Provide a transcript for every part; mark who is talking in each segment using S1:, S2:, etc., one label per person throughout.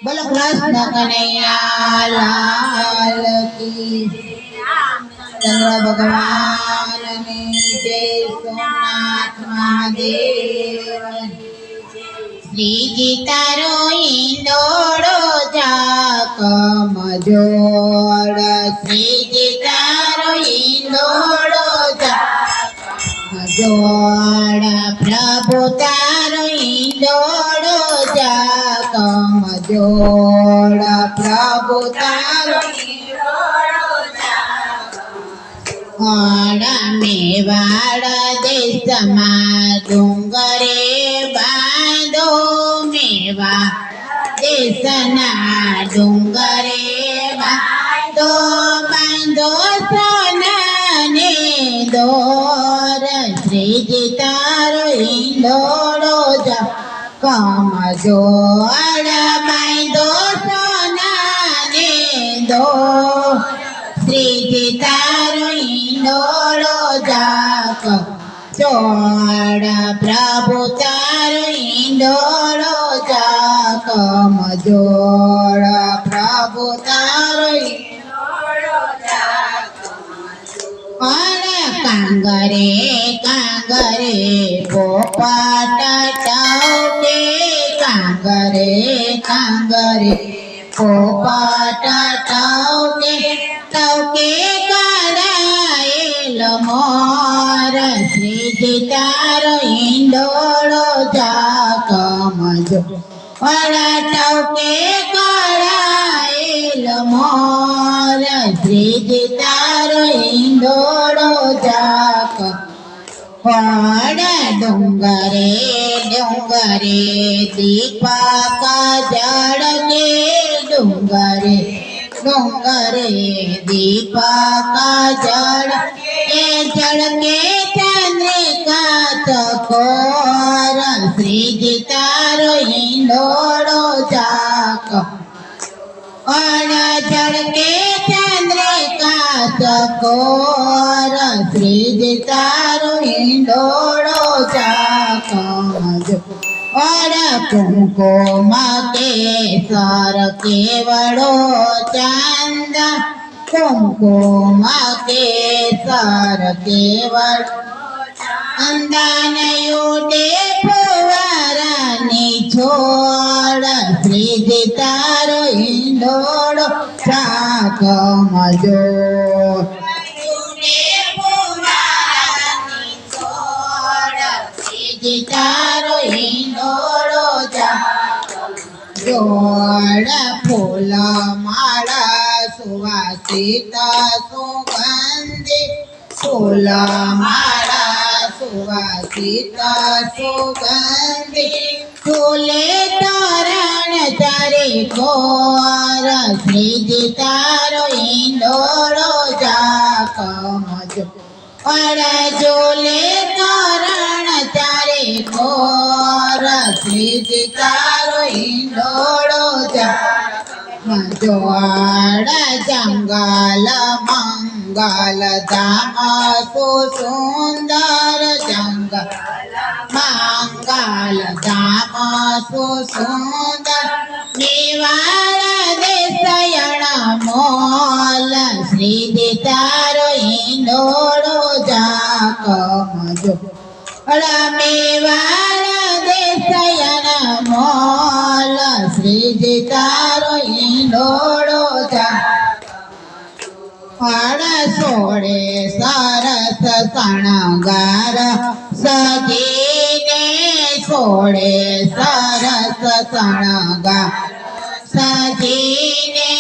S1: बोलो कृष्ण कन्हैया लाल की। चंद्र भगवान ने जय सोमनाथ महादेव। श्रीजी तारो इंदोड़ो जाकम जोड़। श्रीजी तारो इंदोड़ो जाकम जोड़। प्रभु तारो इंदोड़ो जाकम जोड़। प्रभु तारो मेवाड़ देशમાં ડુંગરે બાંધો મેવાડ દેશના ડુંગરે બાંધો બાંધો સોનાને દોર શ્રીજી તારો ઈંડોળો જા કમજોડ બાંધો સોનાને દોર શ્રીજી તારો ઈંડોળો જાક ચોડ પ્રભુ તારો ઈંડોળો જાક મજોડ પ્રભુ તારો ઈંડોળો જાક કાંગરે કાંગરે પોપટ ટવકે કાંગરે કાંગરે પોપટ ટવકે ટવકે કરાયેલ મોર શ્રીજી તારો ઈંડોળો જાકમ જોડ ટવકે કરાયેલ મોર શ્રીજી તારો ઈંડોળો જાકમ ડુંગરે ડુંગરે દીપક જળકે ડુંગરે ડુંગરે દીપક જળ એ જળકે ચંદ્રિકા ચકોર શ્રીજી તારો ઈંડોળો જાક જળકે ચંદ્રિકા ચકોર શ્રીજી તારો ઈંડોળો જાક કુમકુમ કેસર કેવડો ચાંદ કુમકુમ કેસર કેવડ અંદાન યુટે ફુવારાની છોડ શ્રીજી તારો ઈંડોળો જાકમ જોડ તારો ઈંડોળો જોડ ફૂલ માળા સુવાસિત સુગંધી ફૂલ માળા સુવાસિત સુગંધી ફૂલે તોરણ ચારે કોર શ્રીજી તારો ઈંડોળો જાકમ જોડ ઝૂલે તોરણ ચારે કોર શ્રીજી તારો ઈંડોળો જાકમ જોડ જંગલ મંગલ ધામ સુંદર જંગલ મંગલ ધામ સુંદર મેવાડ દેશયણ મોલ શ્રીજી તારો ઈંડોળો જાકમ જોડ મેવાડ દેશયણ મોલ શ્રીજી તારો ઈંડોળો જાકમ સોળે સરસ શણગાર સજીને સોળે સરસ શણગાર સજીને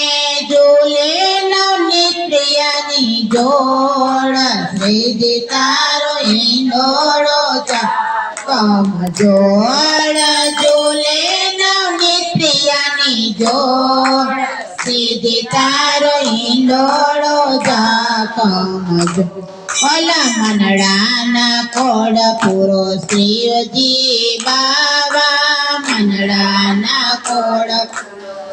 S1: ઝૂલે નવનિત્યની જોડ શ્રીજી તારો ઈંડોળો જાકમ જોડ ઝૂલે નવનિત્યની જોડ શ્રીજી તારો ઈંડોળો જાકમ ઓલા મનડાના કોડ પૂરો શ્રીજી બાવા મનડાના કોડ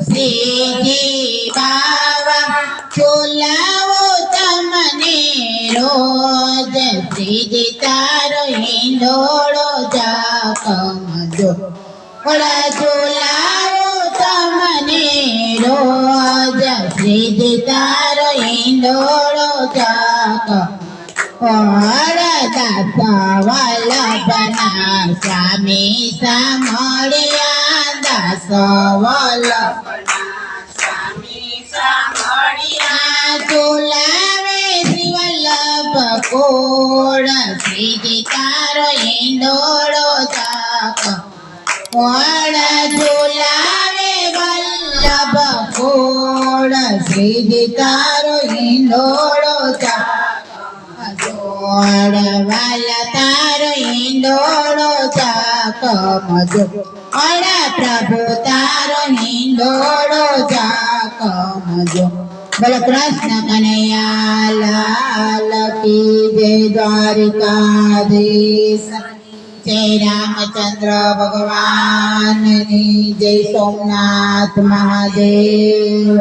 S1: શ્રીજી બાવા ચોલાવો તમને રોજ શ્રીજી તારો ઈંડોળો જાકમ જોડ ઝુલાવો તમને શ્રીજી તારો હિંડોળો ચાક દાસ વલ્લભના સ્વામી સાંભળ્યા દાસ વલ્લભના તુલાવે શ્રી વલ્લભ કોડ શ્રીજી તારો હિંડોળો ચાક ઝુલાવે વલ્લભ કોડ શ્રીજી તારો હિંડોળો ચાક વાલા તારો હિંડોળો ચાક મજો પ્રભુ તારો હિંડોળો ચાક મજો બોલો કૃષ્ણ કનૈયા લાલ કી જય દ્વારિકાધીશ જય રામચંદ્ર ભગવાનની જય સોમનાથ મહાદેવ